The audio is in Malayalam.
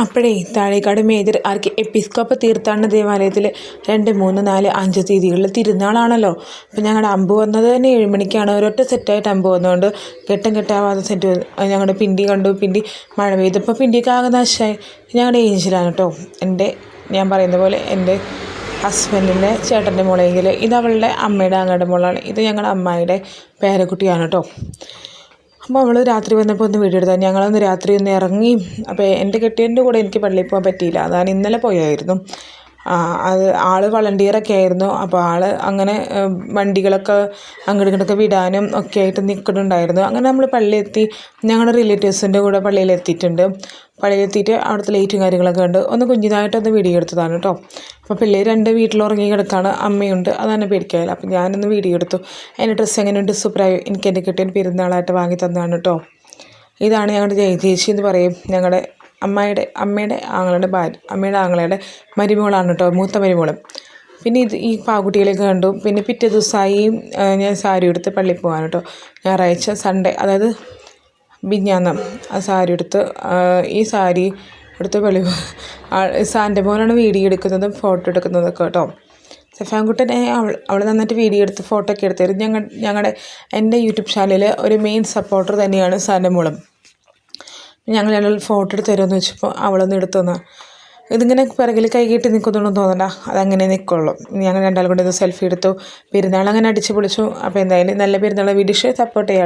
അപ്പോഴേ താഴേക്കാട് മേജർ ആർക്ക് എപ്പിസ്കോപ്പ തീർത്ഥാടന ദേവാലയത്തിൽ 2, 3, 4, 5 തീയതികളിൽ തിരുനാളാണല്ലോ. അപ്പോൾ ഞങ്ങളുടെ അമ്പ് വന്നത് തന്നെ 7 മണിക്കാണ്. ഒരൊറ്റ സെറ്റായിട്ട് അമ്പ് വന്നതുകൊണ്ട് ഘട്ടം ഘട്ടമാവാതെ സെറ്റ് ഞങ്ങളുടെ പിണ്ടി കണ്ടു. പിണ്ടി മഴ പെയ്തപ്പോൾ പിണ്ടിയൊക്കെ ആകെ നാശമായി. ഞങ്ങളുടെ ഏഞ്ചലാണ് കേട്ടോ, ഞാൻ പറയുന്ന പോലെ എൻ്റെ ഹസ്ബൻഡിൻ്റെ ചേട്ടൻ്റെ മോളെങ്കിൽ ഇത് അവളുടെ അമ്മയുടെ അങ്ങയുടെ മോളാണ്. ഇത് ഞങ്ങളുടെ അമ്മായിയുടെ പേരക്കുട്ടിയാണ് കേട്ടോ. അപ്പോൾ അവൾ രാത്രി വന്നപ്പോൾ ഒന്ന് വീഡിയോ എടുത്താൽ ഞങ്ങളൊന്ന് രാത്രി ഒന്ന് ഇറങ്ങി. അപ്പോൾ എൻ്റെ കെട്ടിയൻ്റെ കൂടെ എനിക്ക് പള്ളിയിൽ പോകാൻ പറ്റിയില്ല, അതാണ് ഇന്നലെ പോയായിരുന്നു. അത് ആൾ വളണ്ടിയറൊക്കെ ആയിരുന്നു. അപ്പോൾ ആൾ അങ്ങനെ വണ്ടികളൊക്കെ അങ്ങോട്ടും ഇങ്ങോട്ടൊക്കെ വിടാനും ഒക്കെ ആയിട്ട് നിൽക്കുന്നുണ്ടായിരുന്നു. അങ്ങനെ നമ്മൾ പള്ളിയിലെത്തി. ഞങ്ങളുടെ റിലേറ്റീവ്സിൻ്റെ കൂടെ പള്ളിയിലെത്തിയിട്ടുണ്ട്. പള്ളിയിലെത്തിയിട്ട് അവിടുത്തെ ലൈറ്റും കാര്യങ്ങളൊക്കെ ഉണ്ട്. ഒന്ന് കുഞ്ഞിതായിട്ടൊന്ന് വീഡിയോ എടുത്തതാണ് കേട്ടോ. അപ്പോൾ പിള്ളേർ 2 വീട്ടിൽ ഉറങ്ങി കിടക്കാണ്, അമ്മയുണ്ട്, അതാണ് പേടിക്കാനില്ല. അപ്പോൾ ഞാനൊന്ന് വീഡിയോ എടുത്തു. എൻ്റെ ഡ്രസ്സ് എങ്ങനെയുണ്ട്, സൂപ്പറായി. എനിക്ക് എൻ്റെ കെട്ടിയൻ പെരുന്നാളായിട്ട് വാങ്ങി തന്നതാണ് കേട്ടോ. ഇതാണ് ഞങ്ങളുടെ ജയചേച്ചി എന്ന് പറയും, ഞങ്ങളുടെ അമ്മയുടെ ആങ്ങളുടെ ഭാര്യ, അമ്മയുടെ ആങ്ങളുടെ മരുമോളാണ് കേട്ടോ, മൂത്ത മരുമോളും. പിന്നെ ഈ പാവക്കുട്ടികളെയൊക്കെ കണ്ടു. പിന്നെ പിറ്റേ ദിവസമായി ഞാൻ സാരി എടുത്ത് പള്ളിയിൽ പോകാൻ കേട്ടോ. ഞായറാഴ്ച സൺഡേ, അതായത് മിഞ്ഞാന്ന് ആ സാരി എടുത്ത് ഈ സാരി എടുത്ത് പള്ളി സാൻ്റെ മോനാണ് വീഡിയോ എടുക്കുന്നതും ഫോട്ടോ എടുക്കുന്നതൊക്കെ കേട്ടോ. സെഫാൻകുട്ടനെ അവൾ നന്നായിട്ട് വീഡിയോ എടുത്ത് ഫോട്ടോ ഒക്കെ എടുത്തായിരുന്നു. എൻ്റെ യൂട്യൂബ് ചാനലിൽ ഒരു മെയിൻ സപ്പോർട്ടർ തന്നെയാണ് സാൻ്റെ മോളും. ഞങ്ങൾ ഫോട്ടോ എടുത്ത് തരുമെന്ന് വെച്ചപ്പോൾ അവളൊന്ന് എടുത്തു തന്നാൽ ഇതിങ്ങനെ പിറകിൽ കൈ കെട്ടി നിൽക്കുന്നുണ്ടെന്ന് തോന്നണ്ട, അതങ്ങനെ നിൽക്കുള്ളൂ. ഞങ്ങൾ രണ്ടാളും കൂടെ ഇത് സെൽഫി എടുത്തു. പെരുന്നാൾ അങ്ങനെ അടിച്ച് പൊളിച്ചു. അപ്പോൾ എന്തായാലും നല്ല പെരുന്നാൾ വീഡിയോ സപ്പോർട്ട് ചെയ്യാം.